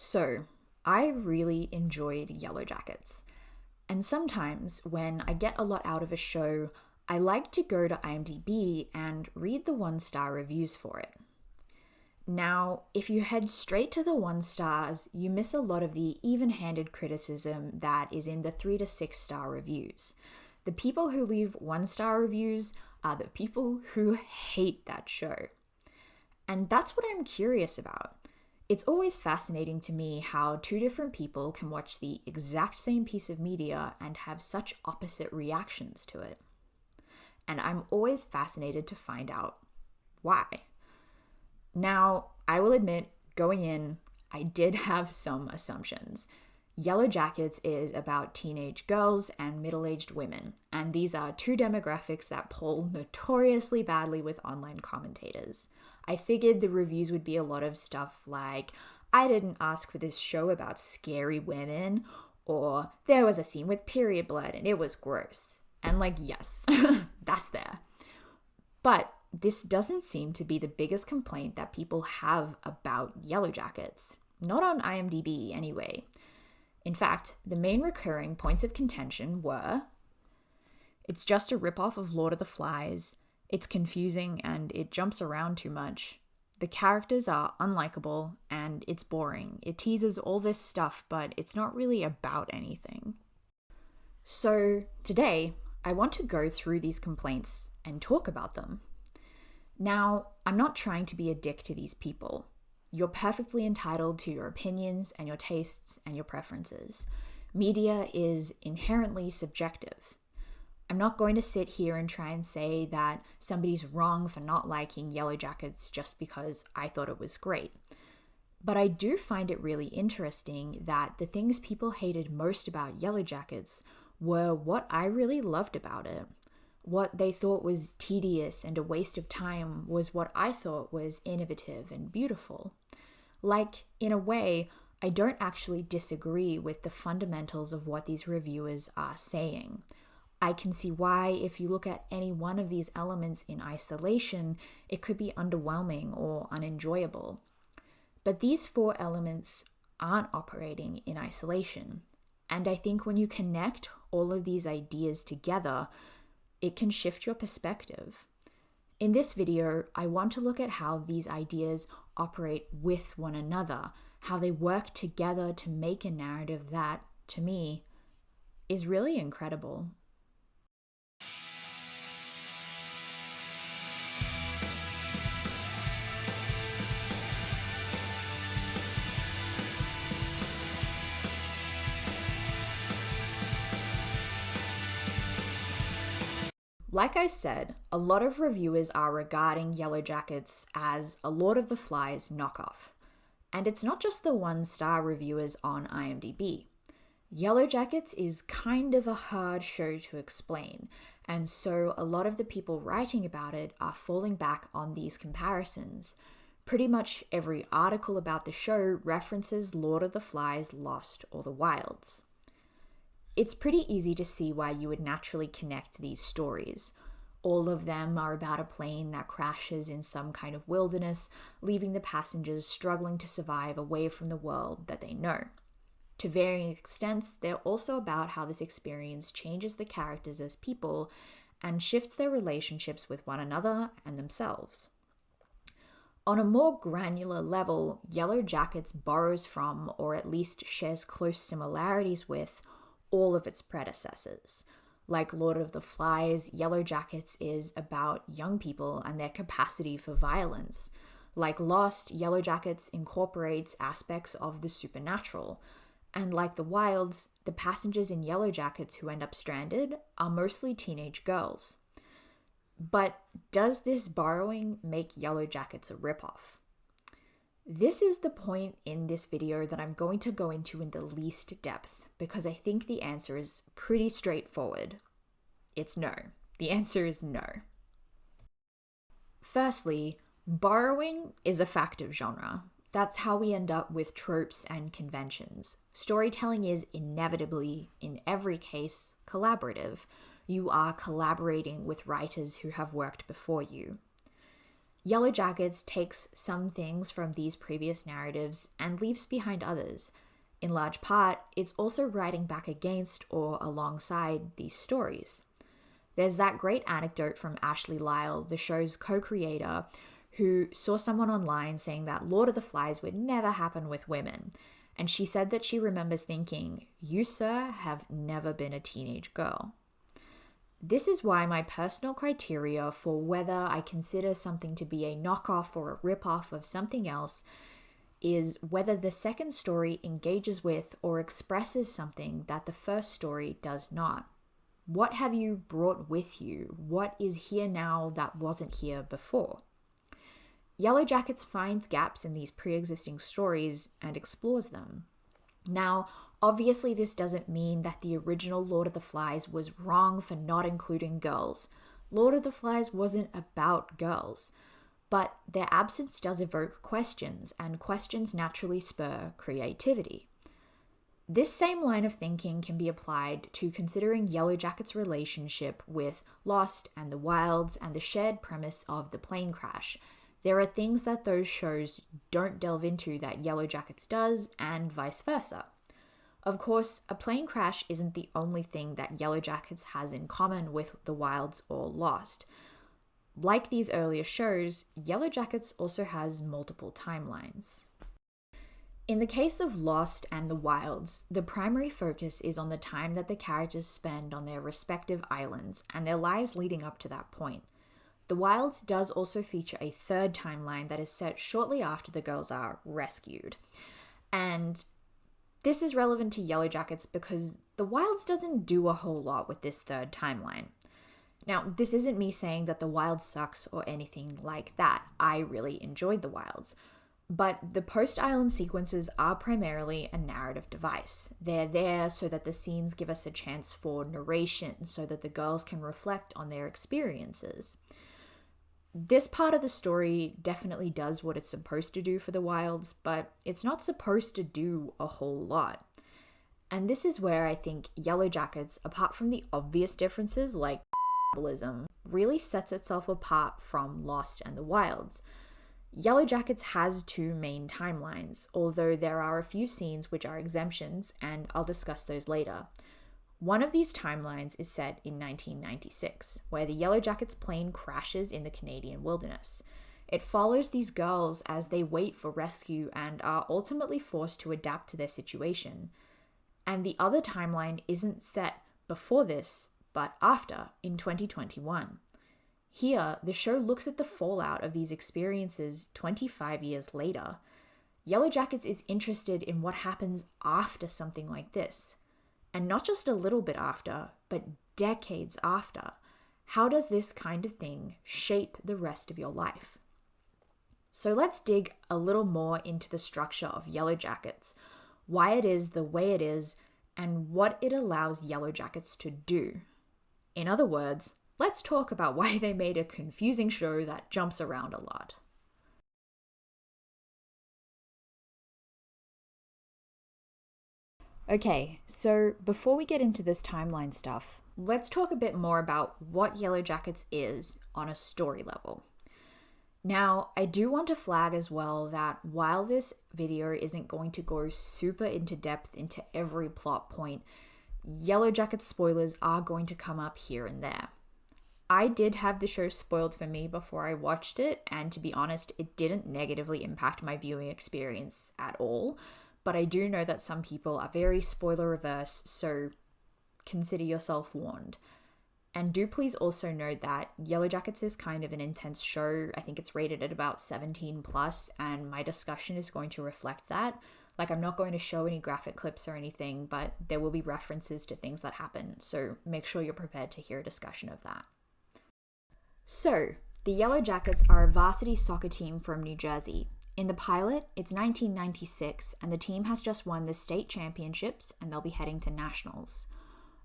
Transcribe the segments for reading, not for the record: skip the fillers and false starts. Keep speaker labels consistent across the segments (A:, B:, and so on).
A: So, I really enjoyed Yellowjackets. And sometimes when I get a lot out of a show, I like to go to IMDb and read the 1-star reviews for it. Now, if you head straight to the 1 stars, you miss a lot of the even-handed criticism that is in the 3 to 6-star reviews. The people who leave 1-star reviews are the people who hate that show. And that's what I'm curious about. It's always fascinating to me how two different people can watch the exact same piece of media and have such opposite reactions to it. And I'm always fascinated to find out why. Now, I will admit, going in, I did have some assumptions. Yellowjackets is about teenage girls and middle-aged women, and these are two demographics that poll notoriously badly with online commentators. I figured the reviews would be a lot of stuff like, I didn't ask for this show about scary women, or there was a scene with period blood and it was gross. And yes, that's there. But this doesn't seem to be the biggest complaint that people have about Yellowjackets. Not on IMDb, anyway. In fact, the main recurring points of contention were: it's just a ripoff of Lord of the Flies, it's confusing and it jumps around too much, the characters are unlikable, and it's boring. It teases all this stuff, but it's not really about anything. So today, I want to go through these complaints and talk about them. Now, I'm not trying to be a dick to these people. You're perfectly entitled to your opinions and your tastes and your preferences. Media is inherently subjective. I'm not going to sit here and try and say that somebody's wrong for not liking Yellowjackets just because I thought it was great. But I do find it really interesting that the things people hated most about Yellowjackets were what I really loved about it. What they thought was tedious and a waste of time was what I thought was innovative and beautiful. In a way, I don't actually disagree with the fundamentals of what these reviewers are saying. I can see why, if you look at any one of these elements in isolation, it could be underwhelming or unenjoyable. But these 4 elements aren't operating in isolation. And I think when you connect all of these ideas together, it can shift your perspective. In this video, I want to look at how these ideas operate with one another, how they work together to make a narrative that, to me, is really incredible. Like I said, a lot of reviewers are regarding Yellowjackets as a Lord of the Flies knockoff. And it's not just the 1-star reviewers on IMDb. Yellowjackets is kind of a hard show to explain, and so a lot of the people writing about it are falling back on these comparisons. Pretty much every article about the show references Lord of the Flies, Lost, or The Wilds. It's pretty easy to see why you would naturally connect these stories. All of them are about a plane that crashes in some kind of wilderness, leaving the passengers struggling to survive away from the world that they know. To varying extents, they're also about how this experience changes the characters as people and shifts their relationships with one another and themselves. On a more granular level, Yellowjackets borrows from, or at least shares close similarities with, all of its predecessors. Like Lord of the Flies, Yellowjackets is about young people and their capacity for violence. Like Lost, Yellowjackets incorporates aspects of the supernatural. And like The Wilds, the passengers in Yellowjackets who end up stranded are mostly teenage girls. But does this borrowing make Yellowjackets a ripoff? This is the point in this video that I'm going to go into in the least depth, because I think the answer is pretty straightforward. It's no. The answer is no. Firstly, borrowing is a fact of genre. That's how we end up with tropes and conventions. Storytelling is inevitably, in every case, collaborative. You are collaborating with writers who have worked before you. Yellowjackets takes some things from these previous narratives and leaves behind others. In large part, it's also writing back against or alongside these stories. There's that great anecdote from Ashley Lyle, the show's co-creator, who saw someone online saying that Lord of the Flies would never happen with women. And she said that she remembers thinking, "You, sir, have never been a teenage girl." This is why my personal criteria for whether I consider something to be a knockoff or a ripoff of something else is whether the second story engages with or expresses something that the first story does not. What have you brought with you? What is here now that wasn't here before? Yellowjackets finds gaps in these pre-existing stories and explores them. Now, obviously this doesn't mean that the original Lord of the Flies was wrong for not including girls. Lord of the Flies wasn't about girls, but their absence does evoke questions, and questions naturally spur creativity. This same line of thinking can be applied to considering Yellowjackets' relationship with Lost and the Wilds and the shared premise of the plane crash. There are things that those shows don't delve into that Yellowjackets does, and vice versa. Of course, a plane crash isn't the only thing that Yellowjackets has in common with the Wilds or Lost. Like these earlier shows, Yellowjackets also has multiple timelines. In the case of Lost and the Wilds, the primary focus is on the time that the characters spend on their respective islands and their lives leading up to that point. The Wilds does also feature a third timeline that is set shortly after the girls are rescued. And this is relevant to Yellowjackets because the Wilds doesn't do a whole lot with this third timeline. Now, this isn't me saying that the Wilds sucks or anything like that. I really enjoyed the Wilds. But the post-island sequences are primarily a narrative device. They're there so that the scenes give us a chance for narration, so that the girls can reflect on their experiences. This part of the story definitely does what it's supposed to do for the Wilds, but it's not supposed to do a whole lot. And this is where I think Yellowjackets, apart from the obvious differences like cannibalism, really sets itself apart from Lost and the Wilds. Yellowjackets has two main timelines, although there are a few scenes which are exemptions, and I'll discuss those later. One of these timelines is set in 1996, where the Yellowjackets plane crashes in the Canadian wilderness. It follows these girls as they wait for rescue and are ultimately forced to adapt to their situation. And the other timeline isn't set before this, but after, in 2021. Here, the show looks at the fallout of these experiences 25 years later. Yellowjackets is interested in what happens after something like this. And not just a little bit after, but decades after. How does this kind of thing shape the rest of your life? So let's dig a little more into the structure of Yellowjackets, why it is the way it is, and what it allows Yellowjackets to do. In other words, let's talk about why they made a confusing show that jumps around a lot. Okay, so before we get into this timeline stuff, let's talk a bit more about what Yellowjackets is on a story level. Now, I do want to flag as well that while this video isn't going to go super into depth into every plot point, Yellowjackets spoilers are going to come up here and there. I did have the show spoiled for me before I watched it, and to be honest, it didn't negatively impact my viewing experience at all, but I do know that some people are very spoiler averse, so consider yourself warned. And do please also note that Yellowjackets is kind of an intense show. I think it's rated at about 17 plus, and my discussion is going to reflect that. Like, I'm not going to show any graphic clips or anything, but there will be references to things that happen, so make sure you're prepared to hear a discussion of that. So, the Yellowjackets are a varsity soccer team from New Jersey. In the pilot, it's 1996, and the team has just won the state championships, and they'll be heading to nationals.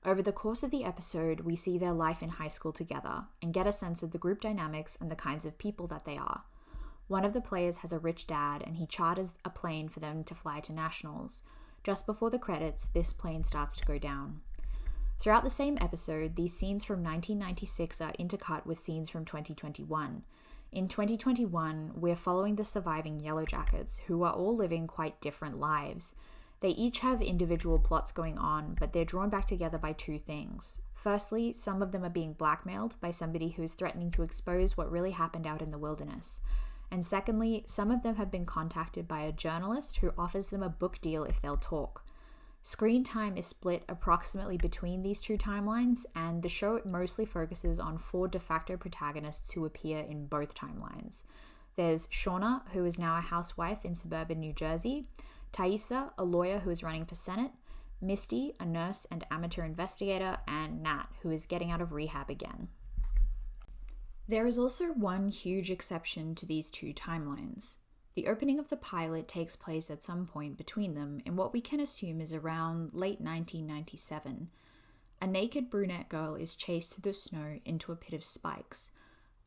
A: Over the course of the episode, we see their life in high school together, and get a sense of the group dynamics and the kinds of people that they are. One of the players has a rich dad, and he charters a plane for them to fly to nationals. Just before the credits, this plane starts to go down. Throughout the same episode, these scenes from 1996 are intercut with scenes from 2021. In 2021, we're following the surviving Yellowjackets, who are all living quite different lives. They each have individual plots going on, but they're drawn back together by two things. Firstly, some of them are being blackmailed by somebody who is threatening to expose what really happened out in the wilderness. And secondly, some of them have been contacted by a journalist who offers them a book deal if they'll talk. Screen time is split approximately between these two timelines, and the show mostly focuses on 4 de facto protagonists who appear in both timelines. There's Shauna, who is now a housewife in suburban New Jersey, Thaisa, a lawyer who is running for Senate, Misty, a nurse and amateur investigator, and Nat, who is getting out of rehab again. There is also one huge exception to these two timelines. The opening of the pilot takes place at some point between them in what we can assume is around late 1997. A naked brunette girl is chased through the snow into a pit of spikes.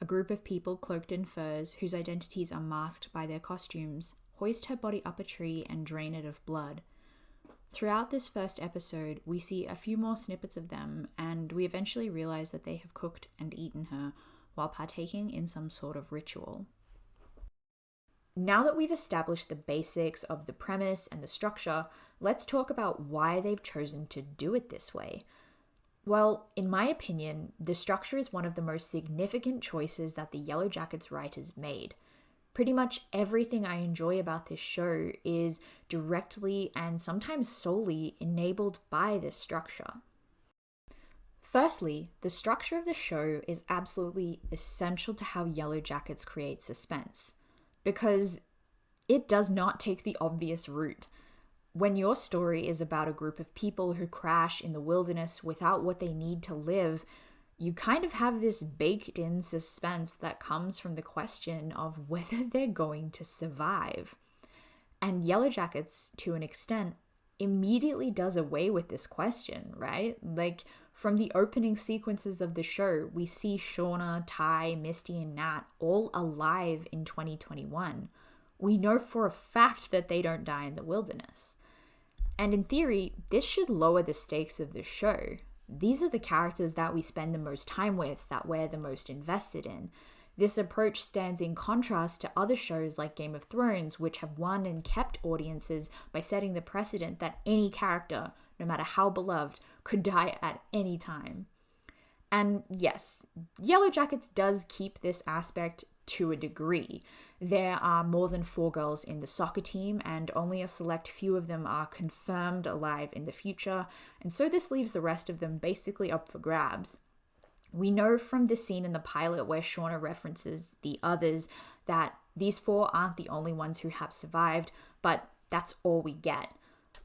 A: A group of people cloaked in furs, whose identities are masked by their costumes, hoist her body up a tree and drain it of blood. Throughout this first episode, we see a few more snippets of them, and we eventually realize that they have cooked and eaten her while partaking in some sort of ritual. Now that we've established the basics of the premise and the structure, let's talk about why they've chosen to do it this way. Well, in my opinion, the structure is one of the most significant choices that the Yellowjackets writers made. Pretty much everything I enjoy about this show is directly and sometimes solely enabled by this structure. Firstly, the structure of the show is absolutely essential to how Yellowjackets create suspense, because it does not take the obvious route. When your story is about a group of people who crash in the wilderness without what they need to live, you kind of have this baked-in suspense that comes from the question of whether they're going to survive. And Yellowjackets, to an extent, immediately does away with this question, right? Like, from the opening sequences of the show, we see Shauna, Ty, Misty, and Nat all alive in 2021. We know for a fact that they don't die in the wilderness. And in theory, this should lower the stakes of the show. These are the characters that we spend the most time with, that we're the most invested in. This approach stands in contrast to other shows like Game of Thrones, which have won and kept audiences by setting the precedent that any character, no matter how beloved, could die at any time. And yes, Yellowjackets does keep this aspect to a degree. There are more than 4 girls in the soccer team, and only a select few of them are confirmed alive in the future, and so this leaves the rest of them basically up for grabs. We know from the scene in the pilot where Shauna references the others that these 4 aren't the only ones who have survived, but that's all we get.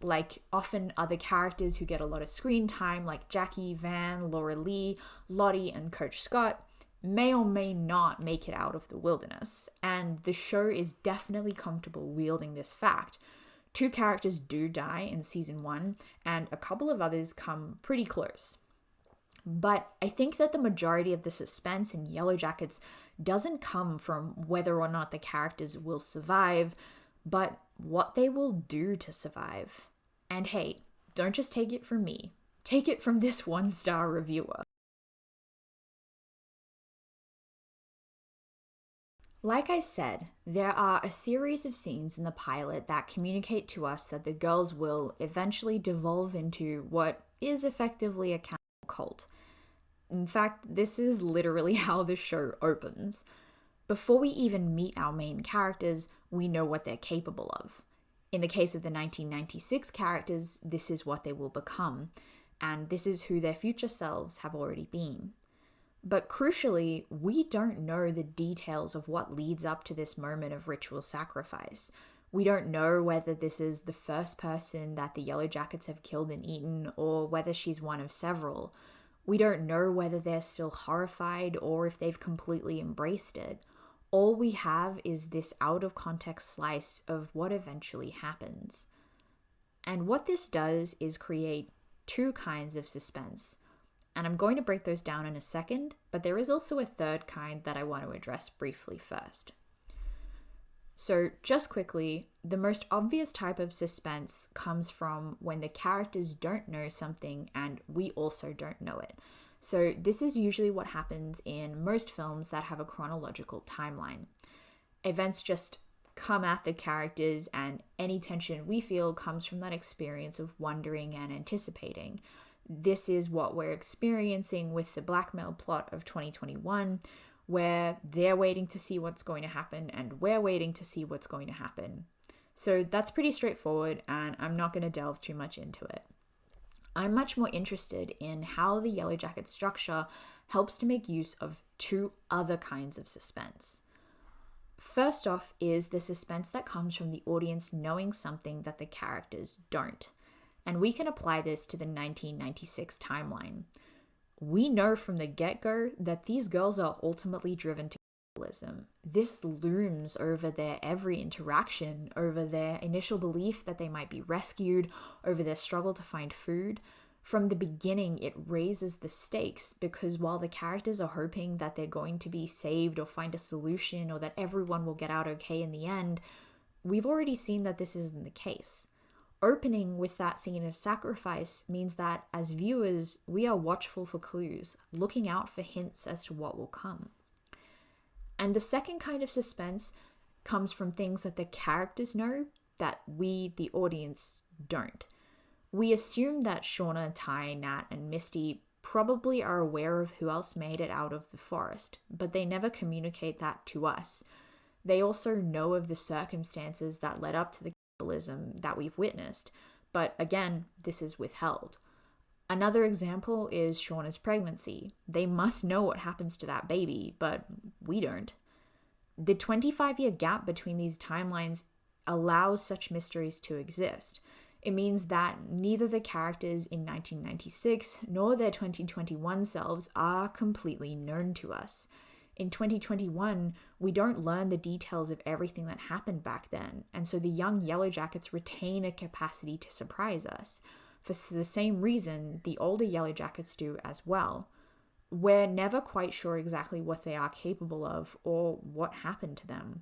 A: Like, often other characters who get a lot of screen time, like Jackie, Van, Laura Lee, Lottie, and Coach Scott, may or may not make it out of the wilderness, and the show is definitely comfortable wielding this fact. 2 characters do die in season 1, and a couple of others come pretty close. But I think that the majority of the suspense in Yellowjackets doesn't come from whether or not the characters will survive, but what they will do to survive. And hey, don't just take it from me. Take it from this 1-star reviewer. Like I said, there are a series of scenes in the pilot that communicate to us that the girls will eventually devolve into what is effectively a cannibal cult. In fact, this is literally how the show opens. Before we even meet our main characters, we know what they're capable of. In the case of the 1996 characters, this is what they will become, and this is who their future selves have already been. But crucially, we don't know the details of what leads up to this moment of ritual sacrifice. We don't know whether this is the first person that the Yellowjackets have killed and eaten, or whether she's one of several. We don't know whether they're still horrified or if they've completely embraced it. All we have is this out-of-context slice of what eventually happens. And what this does is create 2 kinds of suspense. And I'm going to break those down in a second, but there is also a third kind that I want to address briefly first. So just quickly, the most obvious type of suspense comes from when the characters don't know something and we also don't know it. So this is usually what happens in most films that have a chronological timeline. Events just come at the characters, and any tension we feel comes from that experience of wondering and anticipating. This is what we're experiencing with the blackmail plot of 2021, where they're waiting to see what's going to happen and we're waiting to see what's going to happen. So that's pretty straightforward, and I'm not going to delve too much into it. I'm much more interested in how the Yellowjacket structure helps to make use of two other kinds of suspense. First off is the suspense that comes from the audience knowing something that the characters don't. And we can apply this to the 1996 timeline. We know from the get-go that these girls are ultimately driven to cannibalism. This looms over their every interaction, over their initial belief that they might be rescued, over their struggle to find food. From the beginning, it raises the stakes because while the characters are hoping that they're going to be saved or find a solution or that everyone will get out okay in the end, we've already seen that this isn't the case. Opening with that scene of sacrifice means that as viewers, we are watchful for clues, looking out for hints as to what will come. And the second kind of suspense comes from things that the characters know that we, the audience, don't. We assume that Shauna, Ty, Nat, and Misty probably are aware of who else made it out of the forest, but they never communicate that to us. They also know of the circumstances that led up to the cannibalism that we've witnessed, but again, this is withheld. Another example is Shauna's pregnancy. They must know what happens to that baby, but we don't. The 25-year gap between these timelines allows such mysteries to exist. It means that neither the characters in 1996 nor their 2021 selves are completely known to us. In 2021, we don't learn the details of everything that happened back then, and so the young Yellowjackets retain a capacity to surprise us. For the same reason, the older Yellowjackets do as well. We're never quite sure exactly what they are capable of or what happened to them.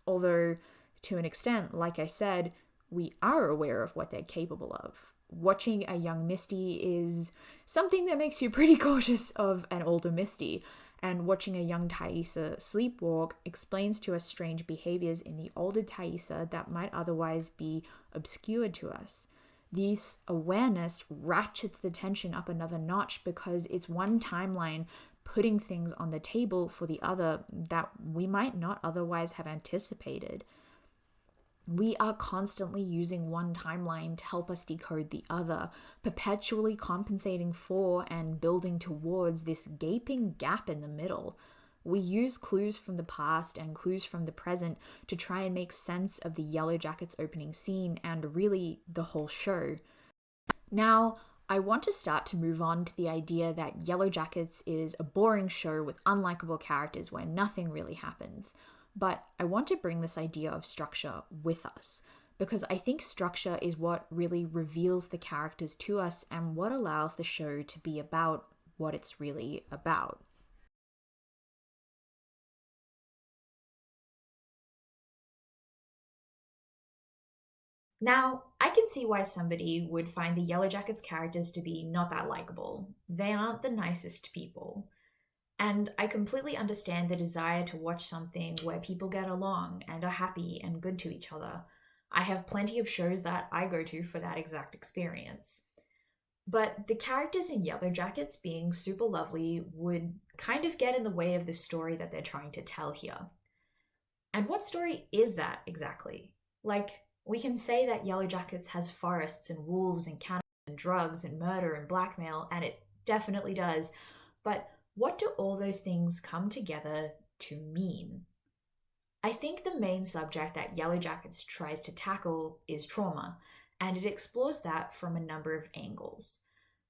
A: Although, to an extent, like I said, we are aware of what they're capable of. Watching a young Misty is something that makes you pretty cautious of an older Misty, and watching a young Thaisa sleepwalk explains to us strange behaviors in the older Thaisa that might otherwise be obscured to us. This awareness ratchets the tension up another notch because it's one timeline putting things on the table for the other that we might not otherwise have anticipated. We are constantly using one timeline to help us decode the other, perpetually compensating for and building towards this gaping gap in the middle. We use clues from the past and clues from the present to try and make sense of the Yellowjackets opening scene and really the whole show. Now, I want to start to move on to the idea that Yellowjackets is a boring show with unlikable characters where nothing really happens. But I want to bring this idea of structure with us, because I think structure is what really reveals the characters to us and what allows the show to be about what it's really about. Now, I can see why somebody would find the Yellowjackets characters to be not that likable. They aren't the nicest people. And I completely understand the desire to watch something where people get along and are happy and good to each other. I have plenty of shows that I go to for that exact experience. But the characters in Yellowjackets being super lovely would kind of get in the way of the story that they're trying to tell here. And what story is that exactly? Like, we can say that Yellowjackets has forests and wolves and cannibals and drugs and murder and blackmail, and it definitely does. But what do all those things come together to mean? I think the main subject that Yellowjackets tries to tackle is trauma, and it explores that from a number of angles.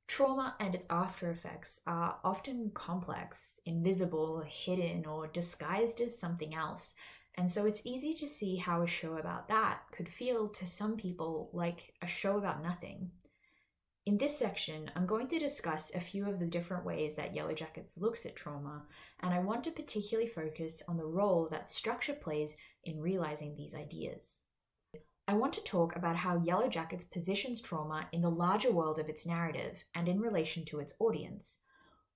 A: Trauma and its after effects are often complex, invisible, hidden, or disguised as something else, and so it's easy to see how a show about that could feel to some people like a show about nothing. In this section, I'm going to discuss a few of the different ways that Yellowjackets looks at trauma, and I want to particularly focus on the role that structure plays in realizing these ideas. I want to talk about how Yellowjackets positions trauma in the larger world of its narrative and in relation to its audience.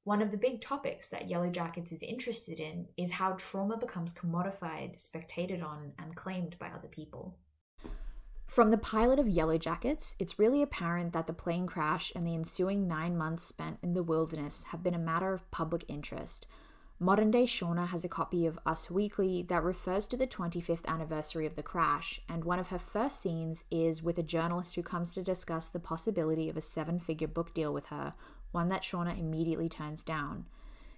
A: One of the big topics that Yellowjackets is interested in is how trauma becomes commodified, spectated on, and claimed by other people. From the pilot of Yellowjackets, it's really apparent that the plane crash and the ensuing 9 months spent in the wilderness have been a matter of public interest. Modern-day Shauna has a copy of Us Weekly that refers to the 25th anniversary of the crash, and one of her first scenes is with a journalist who comes to discuss the possibility of a 7-figure book deal with her, one that Shauna immediately turns down.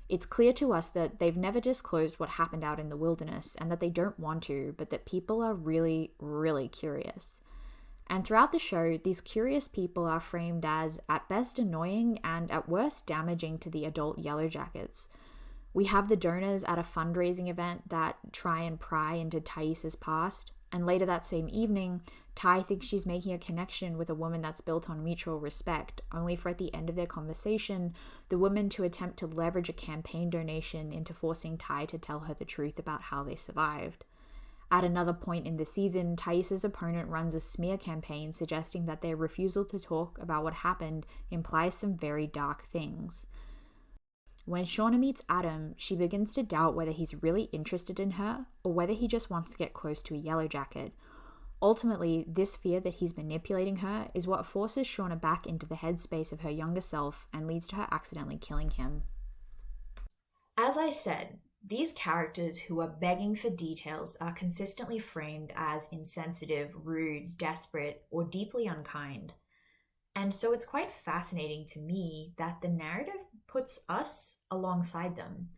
A: It's clear to us that they've never disclosed what happened out in the wilderness and that they don't want to, but that people are really, really curious. And throughout the show, these curious people are framed as, at best, annoying and at worst, damaging to the adult Yellowjackets. We have the donors at a fundraising event that try and pry into Thais' past, and later that same evening, Ty thinks she's making a connection with a woman that's built on mutual respect, only for at the end of their conversation, the woman to attempt to leverage a campaign donation into forcing Ty to tell her the truth about how they survived. At another point in the season, Thais' opponent runs a smear campaign suggesting that their refusal to talk about what happened implies some very dark things. When Shauna meets Adam, she begins to doubt whether he's really interested in her or whether he just wants to get close to a Yellowjacket. Ultimately, this fear that he's manipulating her is what forces Shauna back into the headspace of her younger self and leads to her accidentally killing him. As I said, these characters who are begging for details are consistently framed as insensitive, rude, desperate, or deeply unkind. And so it's quite fascinating to me that the narrative puts us alongside them.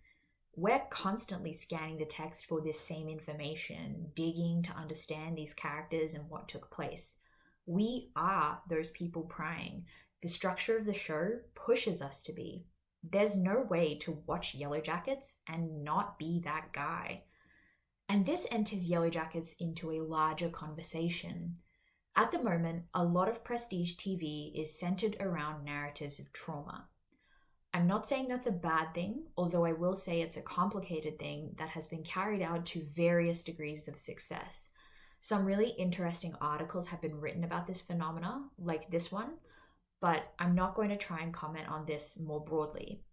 A: We're constantly scanning the text for this same information, digging to understand these characters and what took place. We are those people prying. The structure of the show pushes us to be. There's no way to watch Yellowjackets and not be that guy. And this enters Yellowjackets into a larger conversation. At the moment, a lot of prestige TV is centered around narratives of trauma. I'm not saying that's a bad thing, although I will say it's a complicated thing that has been carried out to various degrees of success. Some really interesting articles have been written about this phenomena, like this one, but I'm not going to try and comment on this more broadly.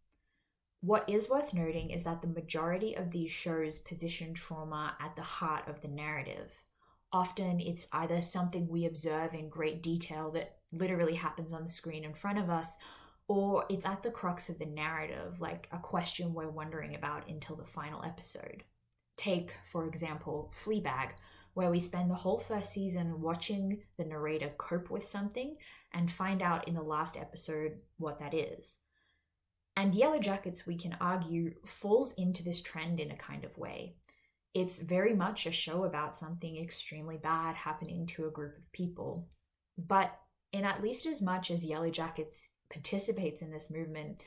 A: What is worth noting is that the majority of these shows position trauma at the heart of the narrative. Often it's either something we observe in great detail that literally happens on the screen in front of us, or it's at the crux of the narrative, like a question we're wondering about until the final episode. Take, for example, Fleabag, where we spend the whole first season watching the narrator cope with something and find out in the last episode what that is. And Yellowjackets, we can argue, falls into this trend in a kind of way. It's very much a show about something extremely bad happening to a group of people. But in at least as much as Yellowjackets participates in this movement,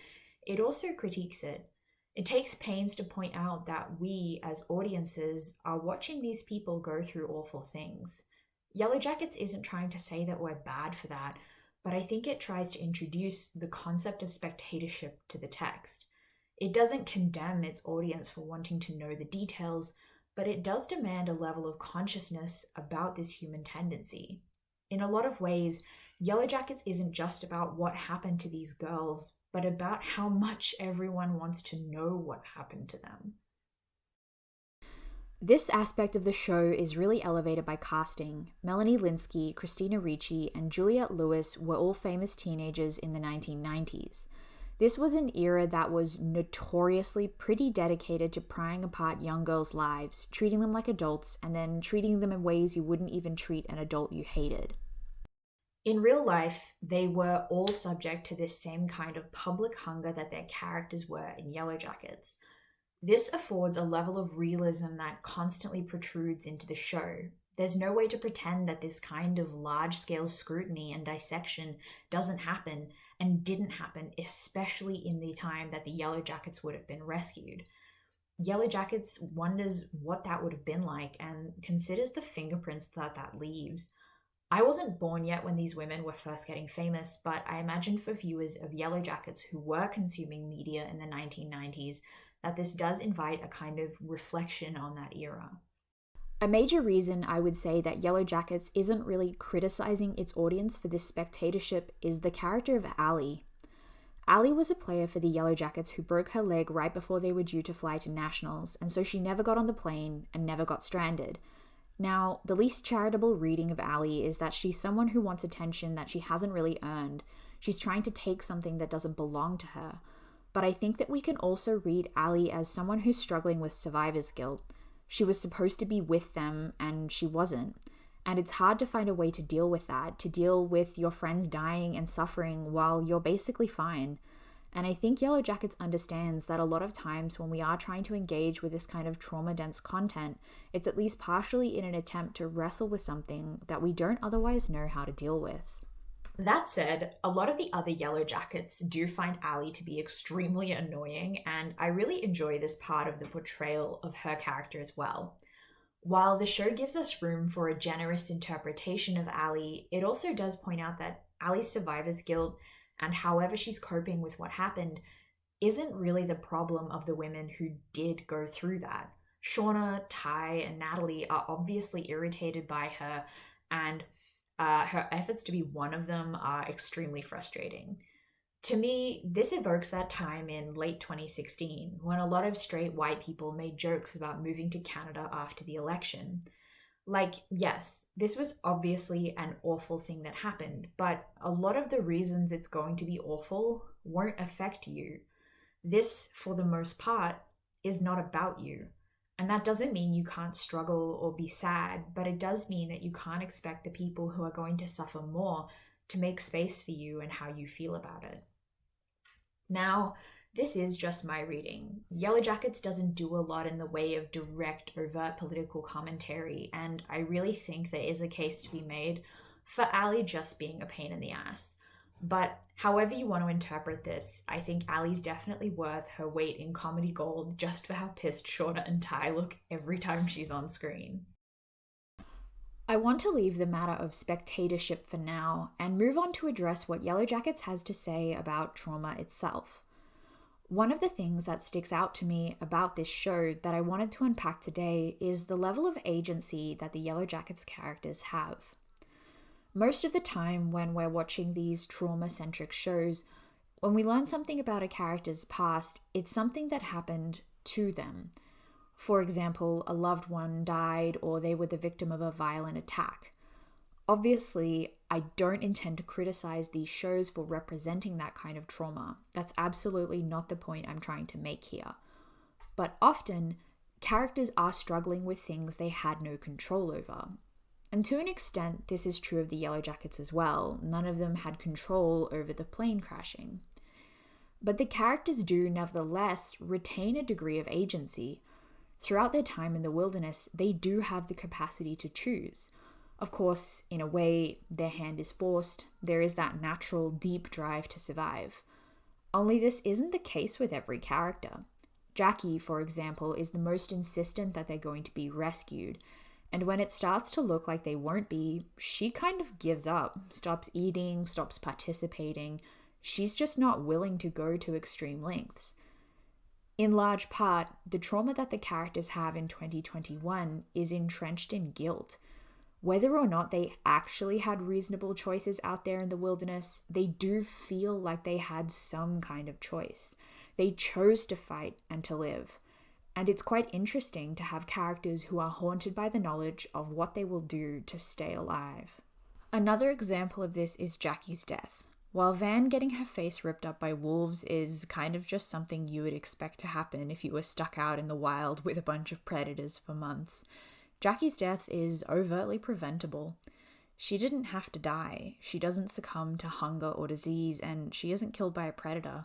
A: it also critiques it. It takes pains to point out that we, as audiences, are watching these people go through awful things. Yellowjackets isn't trying to say that we're bad for that, but I think it tries to introduce the concept of spectatorship to the text. It doesn't condemn its audience for wanting to know the details, but it does demand a level of consciousness about this human tendency. In a lot of ways, Yellowjackets isn't just about what happened to these girls, but about how much everyone wants to know what happened to them. This aspect of the show is really elevated by casting. Melanie Lynskey, Christina Ricci, and Juliette Lewis were all famous teenagers in the 1990s. This was an era that was notoriously pretty dedicated to prying apart young girls' lives, treating them like adults, and then treating them in ways you wouldn't even treat an adult you hated. In real life, they were all subject to this same kind of public hunger that their characters were in Yellowjackets. This affords a level of realism that constantly protrudes into the show. There's no way to pretend that this kind of large-scale scrutiny and dissection doesn't happen and didn't happen, especially in the time that the Yellowjackets would have been rescued. Yellowjackets wonders what that would have been like and considers the fingerprints that leaves. I wasn't born yet when these women were first getting famous, but I imagine for viewers of Yellowjackets who were consuming media in the 1990s that this does invite a kind of reflection on that era. A major reason I would say that Yellowjackets isn't really criticizing its audience for this spectatorship is the character of Allie. Ali was a player for the Yellowjackets who broke her leg right before they were due to fly to nationals, and so she never got on the plane and never got stranded. Now, the least charitable reading of Ali is that she's someone who wants attention that she hasn't really earned. She's trying to take something that doesn't belong to her. But I think that we can also read Ali as someone who's struggling with survivor's guilt. She was supposed to be with them, and she wasn't. And it's hard to find a way to deal with that, to deal with your friends dying and suffering while you're basically fine. And I think Yellowjackets understands that a lot of times when we are trying to engage with this kind of trauma-dense content, it's at least partially in an attempt to wrestle with something that we don't otherwise know how to deal with. That said, a lot of the other Yellowjackets do find Ali to be extremely annoying, and I really enjoy this part of the portrayal of her character as well. While the show gives us room for a generous interpretation of Ali, it also does point out that Ali's survivor's guilt and however she's coping with what happened isn't really the problem of the women who did go through that. Shauna, Ty, and Natalie are obviously irritated by her, and her efforts to be one of them are extremely frustrating. To me, this evokes that time in late 2016 when a lot of straight white people made jokes about moving to Canada after the election. Like, yes, this was obviously an awful thing that happened, but a lot of the reasons it's going to be awful won't affect you. This, for the most part, is not about you. And that doesn't mean you can't struggle or be sad, but it does mean that you can't expect the people who are going to suffer more to make space for you and how you feel about it. Now, this is just my reading. Yellowjackets doesn't do a lot in the way of direct, overt political commentary, and I really think there is a case to be made for Ali just being a pain in the ass. But however you want to interpret this, I think Ali's definitely worth her weight in comedy gold just for how pissed Shauna and Ty look every time she's on screen. I want to leave the matter of spectatorship for now and move on to address what Yellowjackets has to say about trauma itself. One of the things that sticks out to me about this show that I wanted to unpack today is the level of agency that the Yellowjackets characters have. Most of the time when we're watching these trauma-centric shows, when we learn something about a character's past, it's something that happened to them. For example, a loved one died or they were the victim of a violent attack. Obviously, I don't intend to criticize these shows for representing that kind of trauma. That's absolutely not the point I'm trying to make here. But often, characters are struggling with things they had no control over. And to an extent, this is true of the Yellowjackets as well. None of them had control over the plane crashing. But the characters do nevertheless retain a degree of agency. Throughout their time in the wilderness, they do have the capacity to choose. Of course, in a way, their hand is forced. There is that natural, deep drive to survive. Only this isn't the case with every character. Jackie, for example, is the most insistent that they're going to be rescued. And when it starts to look like they won't be, she kind of gives up, stops eating, stops participating. She's just not willing to go to extreme lengths. In large part, the trauma that the characters have in 2021 is entrenched in guilt. Whether or not they actually had reasonable choices out there in the wilderness, they do feel like they had some kind of choice. They chose to fight and to live. And it's quite interesting to have characters who are haunted by the knowledge of what they will do to stay alive. Another example of this is Jackie's death. While Van getting her face ripped up by wolves is kind of just something you would expect to happen if you were stuck out in the wild with a bunch of predators for months, Jackie's death is overtly preventable. She didn't have to die, she doesn't succumb to hunger or disease, and she isn't killed by a predator.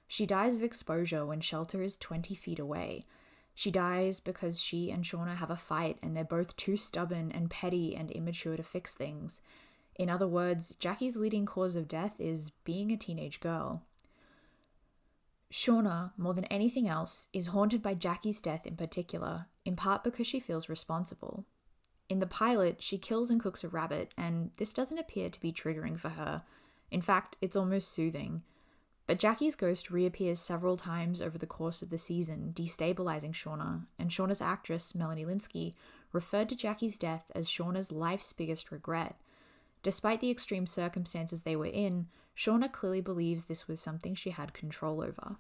A: She dies of exposure when shelter is 20 feet away. She dies because she and Shauna have a fight and they're both too stubborn and petty and immature to fix things. In other words, Jackie's leading cause of death is being a teenage girl. Shauna, more than anything else, is haunted by Jackie's death in particular, in part because she feels responsible. In the pilot, she kills and cooks a rabbit, and this doesn't appear to be triggering for her. In fact, it's almost soothing. But Jackie's ghost reappears several times over the course of the season, destabilizing Shauna, and Shauna's actress, Melanie Lynskey, referred to Jackie's death as Shauna's life's biggest regret. Despite the extreme circumstances they were in, Shauna clearly believes this was something she had control over.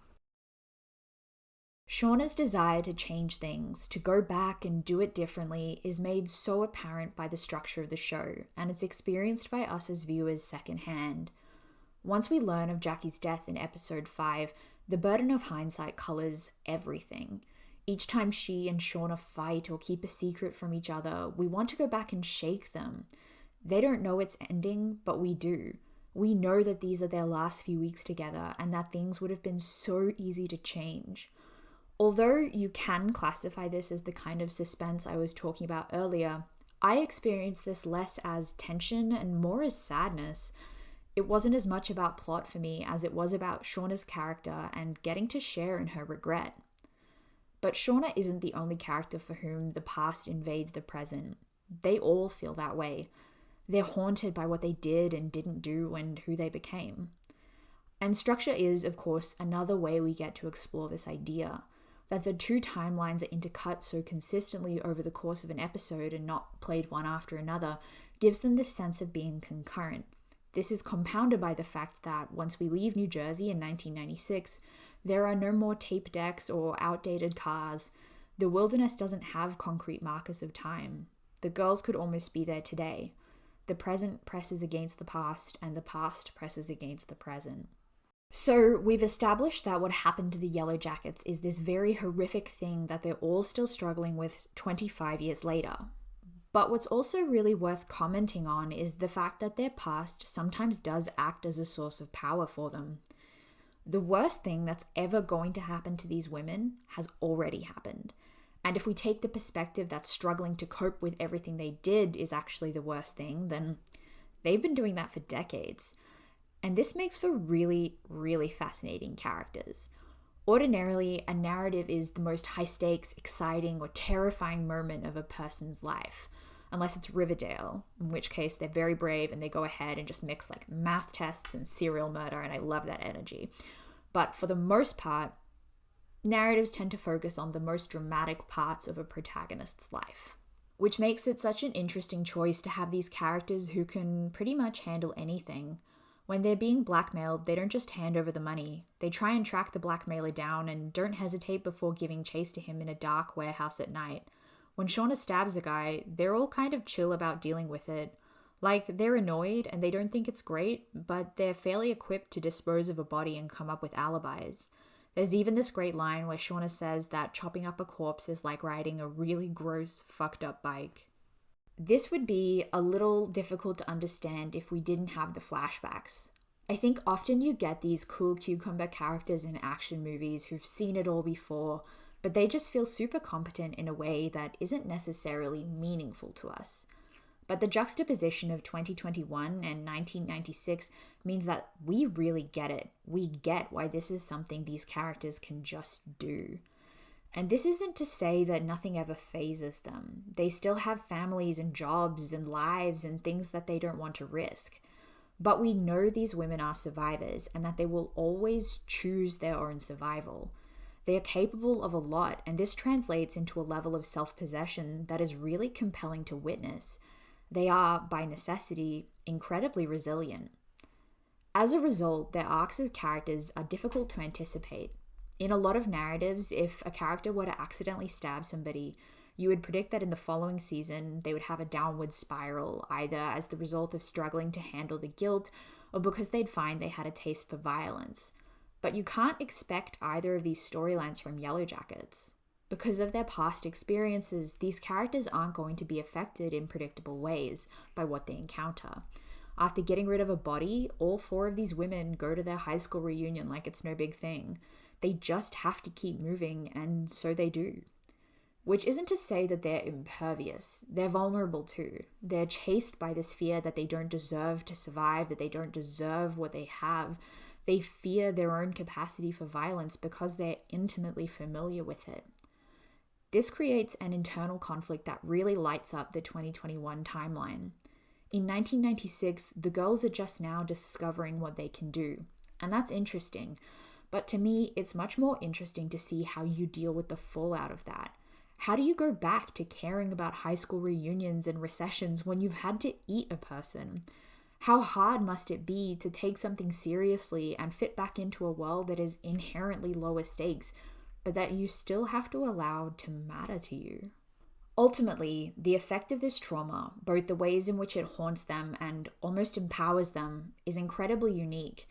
A: Shauna's desire to change things, to go back and do it differently, is made so apparent by the structure of the show, and it's experienced by us as viewers secondhand. Once we learn of Jackie's death in episode 5, the burden of hindsight colours everything. Each time she and Shauna fight or keep a secret from each other, we want to go back and shake them. They don't know it's ending, but we do. We know that these are their last few weeks together and that things would have been so easy to change. Although you can classify this as the kind of suspense I was talking about earlier, I experienced this less as tension and more as sadness. It wasn't as much about plot for me as it was about Shauna's character and getting to share in her regret. But Shauna isn't the only character for whom the past invades the present. They all feel that way. They're haunted by what they did and didn't do and who they became. And structure is, of course, another way we get to explore this idea, that the two timelines are intercut so consistently over the course of an episode and not played one after another gives them this sense of being concurrent. This is compounded by the fact that once we leave New Jersey in 1996, there are no more tape decks or outdated cars. The wilderness doesn't have concrete markers of time. The girls could almost be there today. The present presses against the past, and the past presses against the present. So we've established that what happened to the Yellowjackets is this very horrific thing that they're all still struggling with 25 years later. But what's also really worth commenting on is the fact that their past sometimes does act as a source of power for them. The worst thing that's ever going to happen to these women has already happened. And if we take the perspective that struggling to cope with everything they did is actually the worst thing, then they've been doing that for decades. And this makes for really, really fascinating characters. Ordinarily, a narrative is the most high-stakes, exciting, or terrifying moment of a person's life, unless it's Riverdale, in which case they're very brave and they go ahead and just mix like math tests and serial murder, and I love that energy. But for the most part, narratives tend to focus on the most dramatic parts of a protagonist's life, which makes it such an interesting choice to have these characters who can pretty much handle anything. When they're being blackmailed, they don't just hand over the money. They try and track the blackmailer down and don't hesitate before giving chase to him in a dark warehouse at night. When Shauna stabs a guy, they're all kind of chill about dealing with it. Like, they're annoyed and they don't think it's great, but they're fairly equipped to dispose of a body and come up with alibis. There's even this great line where Shauna says that chopping up a corpse is like riding a really gross, fucked up bike. This would be a little difficult to understand if we didn't have the flashbacks. I think often you get these cool cucumber characters in action movies who've seen it all before, but they just feel super competent in a way that isn't necessarily meaningful to us. But the juxtaposition of 2021 and 1996 means that we really get it. We get why this is something these characters can just do. And this isn't to say that nothing ever phases them. They still have families and jobs and lives and things that they don't want to risk. But we know these women are survivors and that they will always choose their own survival. They are capable of a lot, and this translates into a level of self-possession that is really compelling to witness. They are, by necessity, incredibly resilient. As a result, their arcs as characters are difficult to anticipate. In a lot of narratives, if a character were to accidentally stab somebody, you would predict that in the following season, they would have a downward spiral, either as the result of struggling to handle the guilt or because they'd find they had a taste for violence. But you can't expect either of these storylines from Yellowjackets. Because of their past experiences, these characters aren't going to be affected in predictable ways by what they encounter. After getting rid of a body, all 4 of these women go to their high school reunion like it's no big thing. They just have to keep moving, and so they do. Which isn't to say that they're impervious. They're vulnerable too. They're chased by this fear that they don't deserve to survive, that they don't deserve what they have. They fear their own capacity for violence because they're intimately familiar with it. This creates an internal conflict that really lights up the 2021 timeline. In 1996, the girls are just now discovering what they can do, and that's interesting. But to me, it's much more interesting to see how you deal with the fallout of that. How do you go back to caring about high school reunions and recessions when you've had to eat a person? How hard must it be to take something seriously and fit back into a world that is inherently lower stakes, but that you still have to allow to matter to you? Ultimately, the effect of this trauma, both the ways in which it haunts them and almost empowers them, is incredibly unique.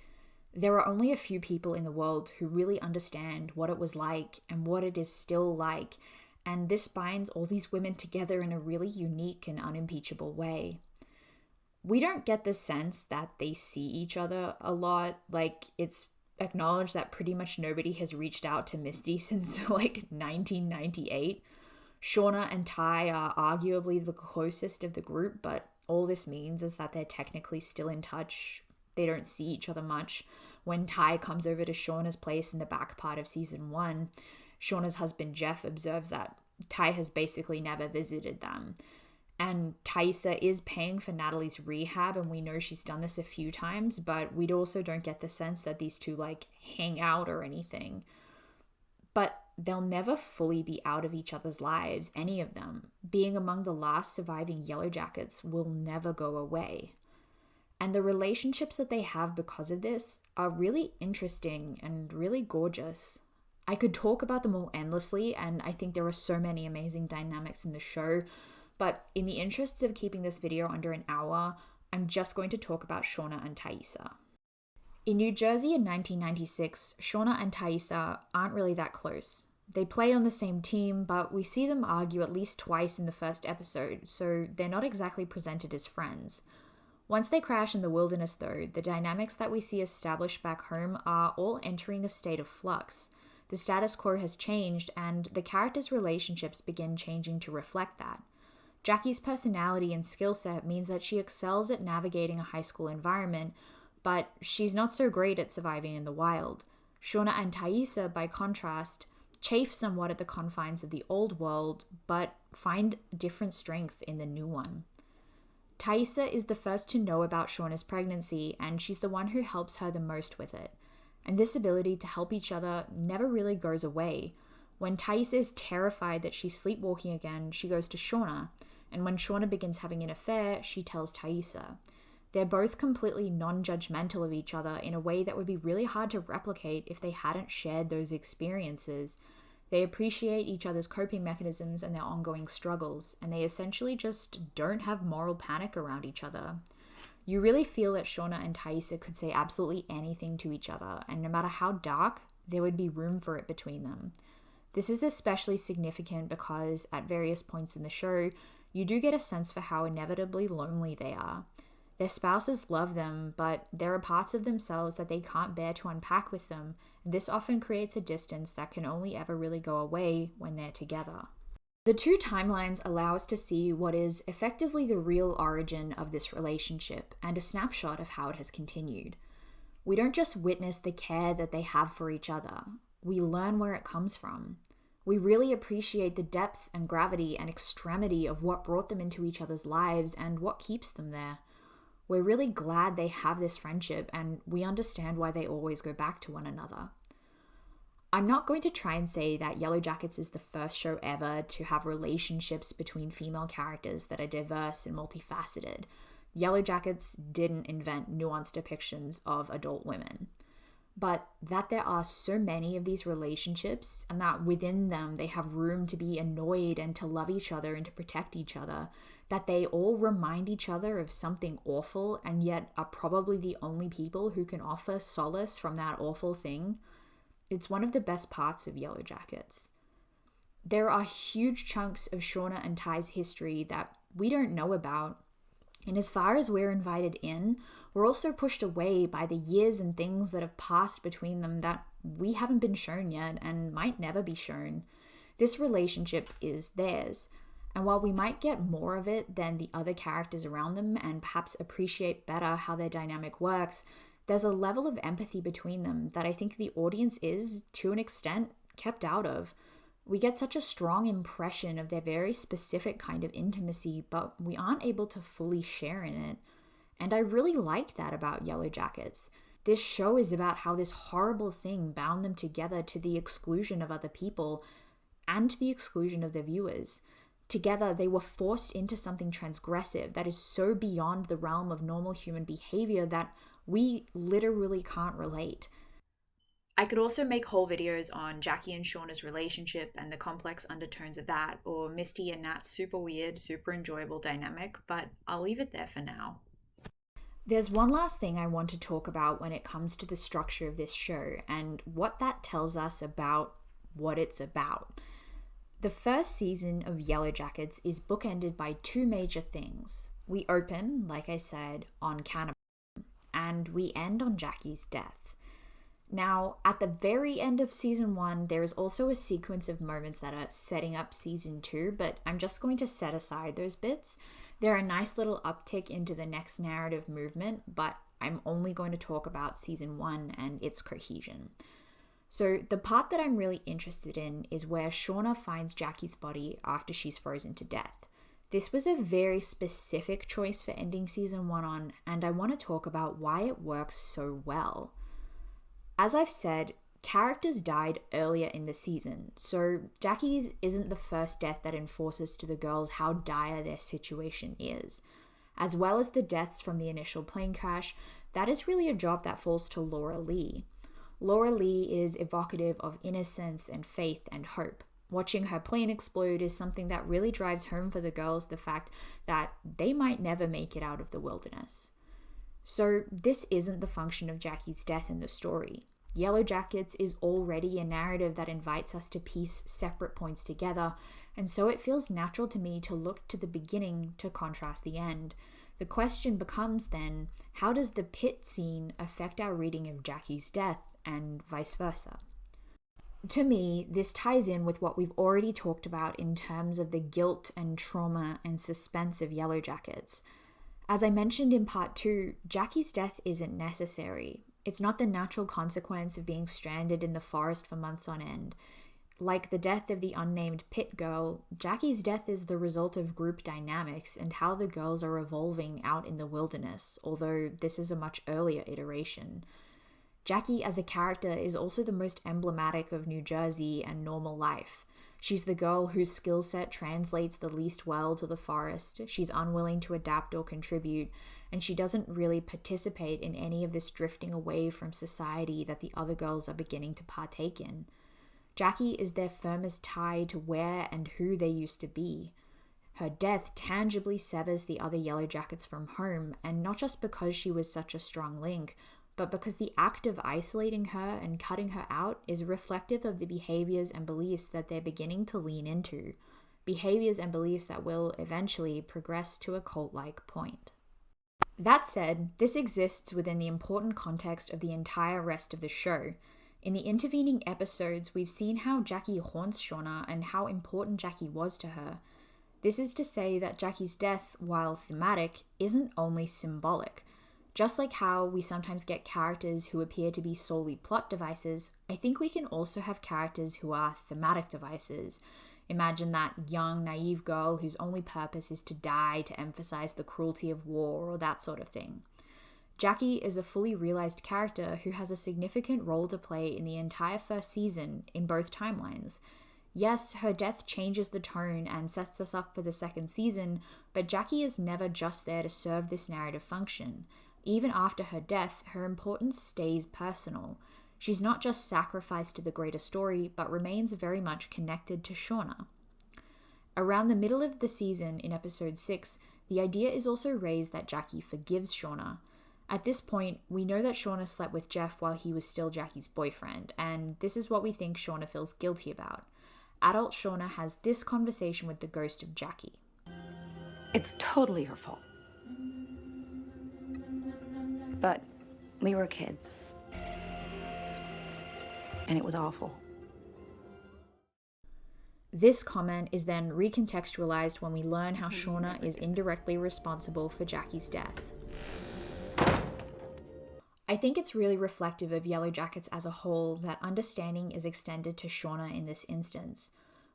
A: There are only a few people in the world who really understand what it was like and what it is still like, and this binds all these women together in a really unique and unimpeachable way. We don't get the sense that they see each other a lot. Like, it's acknowledged that pretty much nobody has reached out to Misty since like 1998. Shauna and Ty are arguably the closest of the group, but all this means is that they're technically still in touch. They don't see each other much. When Ty comes over to Shauna's place in the back part of season 1, Shauna's husband Jeff observes that Ty has basically never visited them. And Thaisa is paying for Natalie's rehab, and we know she's done this a few times, but we also don't get the sense that these two like hang out or anything. But they'll never fully be out of each other's lives, any of them. Being among the last surviving Yellowjackets will never go away. And the relationships that they have because of this are really interesting and really gorgeous. I could talk about them all endlessly, and I think there are so many amazing dynamics in the show, but in the interests of keeping this video under an hour, I'm just going to talk about Shauna and Thaisa. In New Jersey in 1996, Shauna and Thaisa aren't really that close. They play on the same team, but we see them argue at least twice in the first episode, so they're not exactly presented as friends. Once they crash in the wilderness though, the dynamics that we see established back home are all entering a state of flux. The status quo has changed, and the characters' relationships begin changing to reflect that. Jackie's personality and skill set means that she excels at navigating a high school environment, but she's not so great at surviving in the wild. Shauna and Thaisa, by contrast, chafe somewhat at the confines of the old world, but find different strength in the new one. Thaisa is the first to know about Shauna's pregnancy, and she's the one who helps her the most with it. And this ability to help each other never really goes away. When Thaisa is terrified that she's sleepwalking again, she goes to Shauna, and when Shauna begins having an affair, she tells Thaisa. They're both completely non-judgmental of each other in a way that would be really hard to replicate if they hadn't shared those experiences. They appreciate each other's coping mechanisms and their ongoing struggles, and they essentially just don't have moral panic around each other. You really feel that Shauna and Thaisa could say absolutely anything to each other, and no matter how dark, there would be room for it between them. This is especially significant because at various points in the show, you do get a sense for how inevitably lonely they are. Their spouses love them, but there are parts of themselves that they can't bear to unpack with them, and this often creates a distance that can only ever really go away when they're together. The two timelines allow us to see what is effectively the real origin of this relationship and a snapshot of how it has continued. We don't just witness the care that they have for each other, we learn where it comes from. We really appreciate the depth and gravity and extremity of what brought them into each other's lives and what keeps them there. We're really glad they have this friendship, and we understand why they always go back to one another. I'm not going to try and say that Yellowjackets is the first show ever to have relationships between female characters that are diverse and multifaceted. Yellowjackets didn't invent nuanced depictions of adult women. But that there are so many of these relationships, and that within them they have room to be annoyed and to love each other and to protect each other, that they all remind each other of something awful and yet are probably the only people who can offer solace from that awful thing. It's one of the best parts of Yellowjackets. There are huge chunks of Shauna and Ty's history that we don't know about, and as far as we're invited in, we're also pushed away by the years and things that have passed between them that we haven't been shown yet and might never be shown. This relationship is theirs, and while we might get more of it than the other characters around them and perhaps appreciate better how their dynamic works, there's a level of empathy between them that I think the audience is, to an extent, kept out of. We get such a strong impression of their very specific kind of intimacy, but we aren't able to fully share in it. And I really like that about Yellowjackets. This show is about how this horrible thing bound them together to the exclusion of other people and to the exclusion of the viewers. Together, they were forced into something transgressive that is so beyond the realm of normal human behavior that we literally can't relate. I could also make whole videos on Jackie and Shauna's relationship and the complex undertones of that, or Misty and Nat's super weird, super enjoyable dynamic, but I'll leave it there for now. There's one last thing I want to talk about when it comes to the structure of this show and what that tells us about what it's about. The first season of Yellowjackets is bookended by two major things. We open, like I said, on cannibalism, and we end on Jackie's death. Now, at the very end of season 1, there is also a sequence of moments that are setting up season 2, but I'm just going to set aside those bits. They're a nice little uptick into the next narrative movement, but I'm only going to talk about season 1 and its cohesion. So the part that I'm really interested in is where Shauna finds Jackie's body after she's frozen to death. This was a very specific choice for ending season 1 on, and I want to talk about why it works so well. As I've said, characters died earlier in the season, so Jackie's isn't the first death that enforces to the girls how dire their situation is. As well as the deaths from the initial plane crash, that is really a job that falls to Laura Lee. Laura Lee is evocative of innocence and faith and hope. Watching her plane explode is something that really drives home for the girls the fact that they might never make it out of the wilderness. So this isn't the function of Jackie's death in the story. Yellowjackets is already a narrative that invites us to piece separate points together, and so it feels natural to me to look to the beginning to contrast the end. The question becomes then, how does the pit scene affect our reading of Jackie's death, and vice versa? To me, this ties in with what we've already talked about in terms of the guilt and trauma and suspense of Yellowjackets. As I mentioned in part 2, Jackie's death isn't necessary. It's not the natural consequence of being stranded in the forest for months on end. Like the death of the unnamed pit girl, Jackie's death is the result of group dynamics and how the girls are evolving out in the wilderness, although this is a much earlier iteration. Jackie as a character is also the most emblematic of New Jersey and normal life. She's the girl whose skill set translates the least well to the forest. She's unwilling to adapt or contribute, and she doesn't really participate in any of this drifting away from society that the other girls are beginning to partake in. Jackie is their firmest tie to where and who they used to be. Her death tangibly severs the other Yellowjackets from home, and not just because she was such a strong link, but because the act of isolating her and cutting her out is reflective of the behaviors and beliefs that they're beginning to lean into, behaviors and beliefs that will eventually progress to a cult-like point. That said, this exists within the important context of the entire rest of the show. In the intervening episodes, we've seen how Jackie haunts Shauna and how important Jackie was to her. This is to say that Jackie's death, while thematic, isn't only symbolic. Just like how we sometimes get characters who appear to be solely plot devices, I think we can also have characters who are thematic devices. Imagine that young, naive girl whose only purpose is to die to emphasize the cruelty of war or that sort of thing. Jackie is a fully realized character who has a significant role to play in the entire first season in both timelines. Yes, her death changes the tone and sets us up for the second season, but Jackie is never just there to serve this narrative function. Even after her death, her importance stays personal. She's not just sacrificed to the greater story, but remains very much connected to Shauna. Around the middle of the season, in episode 6, the idea is also raised that Jackie forgives Shauna. At this point, we know that Shauna slept with Jeff while he was still Jackie's boyfriend, and this is what we think Shauna feels guilty about. Adult Shauna has this conversation with the ghost of Jackie.
B: It's totally her fault. But we were kids. And it was awful.
A: This comment is then recontextualized when we learn how Shauna is indirectly responsible for Jackie's death. I think it's really reflective of Yellowjackets as a whole that understanding is extended to Shauna in this instance.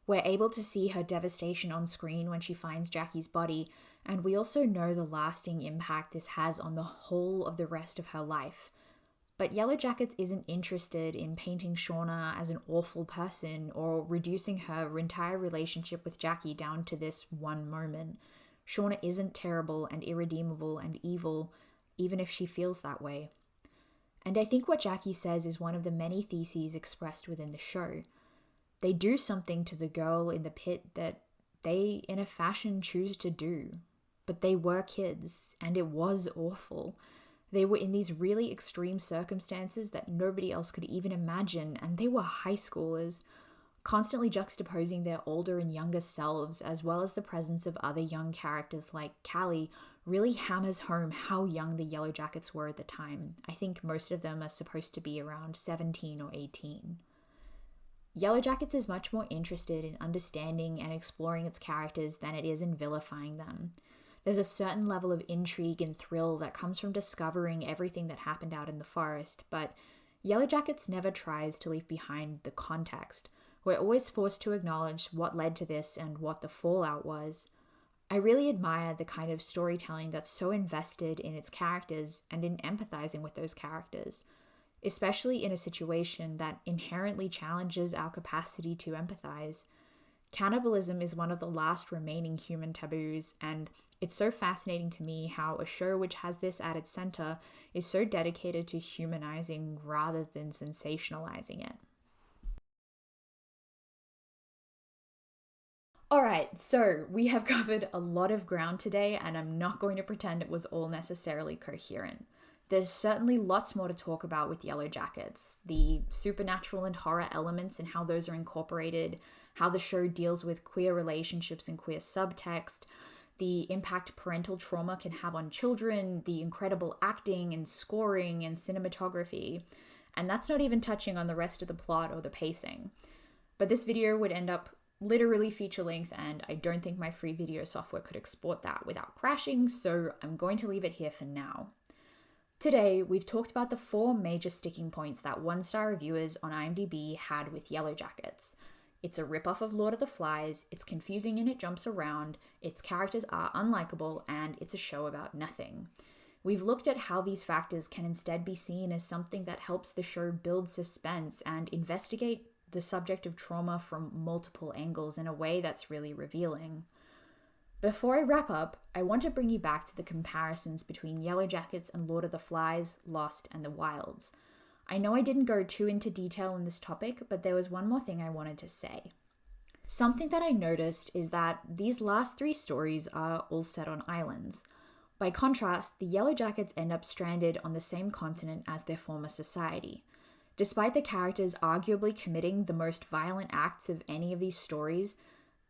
A: We're able to see her devastation on screen when she finds Jackie's body, and we also know the lasting impact this has on the whole of the rest of her life. But Yellowjackets isn't interested in painting Shauna as an awful person or reducing her entire relationship with Jackie down to this one moment. Shauna isn't terrible and irredeemable and evil, even if she feels that way. And I think what Jackie says is one of the many theses expressed within the show. They do something to the girl in the pit that they, in a fashion, choose to do. But they were kids, and it was awful. They were in these really extreme circumstances that nobody else could even imagine, and they were high schoolers, constantly juxtaposing their older and younger selves, as well as the presence of other young characters like Callie, really hammers home how young the Yellowjackets were at the time. I think most of them are supposed to be around 17 or 18. Yellowjackets is much more interested in understanding and exploring its characters than it is in vilifying them. There's a certain level of intrigue and thrill that comes from discovering everything that happened out in the forest, but Yellowjackets never tries to leave behind the context. We're always forced to acknowledge what led to this and what the fallout was. I really admire the kind of storytelling that's so invested in its characters and in empathizing with those characters, especially in a situation that inherently challenges our capacity to empathize. Cannibalism is one of the last remaining human taboos, and it's so fascinating to me how a show which has this at its center is so dedicated to humanizing rather than sensationalizing it. Alright, so we have covered a lot of ground today, and I'm not going to pretend it was all necessarily coherent. There's certainly lots more to talk about with Yellowjackets, the supernatural and horror elements and how those are incorporated, how the show deals with queer relationships and queer subtext, the impact parental trauma can have on children, the incredible acting and scoring and cinematography, and that's not even touching on the rest of the plot or the pacing. But this video would end up literally feature length, and I don't think my free video software could export that without crashing, so I'm going to leave it here for now. Today, we've talked about the 4 major sticking points that 1-star reviewers on IMDb had with Yellowjackets. It's a ripoff of Lord of the Flies, it's confusing and it jumps around, its characters are unlikable, and it's a show about nothing. We've looked at how these factors can instead be seen as something that helps the show build suspense and investigate the subject of trauma from multiple angles in a way that's really revealing. Before I wrap up, I want to bring you back to the comparisons between Yellowjackets and Lord of the Flies, Lost, and The Wilds. I know I didn't go too into detail on this topic, but there was one more thing I wanted to say. Something that I noticed is that these last 3 stories are all set on islands. By contrast, the Yellowjackets end up stranded on the same continent as their former society. Despite the characters arguably committing the most violent acts of any of these stories,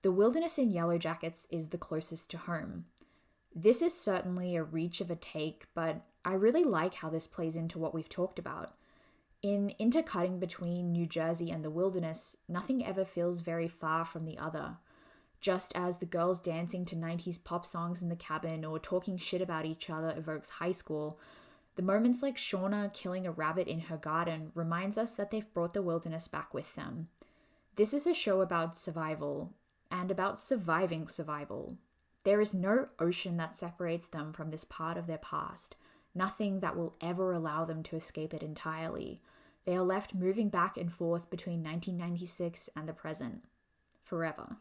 A: the wilderness in Yellowjackets is the closest to home. This is certainly a reach of a take, but I really like how this plays into what we've talked about. In intercutting between New Jersey and the wilderness, nothing ever feels very far from the other. Just as the girls dancing to 90s pop songs in the cabin or talking shit about each other evokes high school, the moments like Shauna killing a rabbit in her garden reminds us that they've brought the wilderness back with them. This is a show about survival, and about surviving survival. There is no ocean that separates them from this part of their past, nothing that will ever allow them to escape it entirely. They are left moving back and forth between 1996 and the present, forever.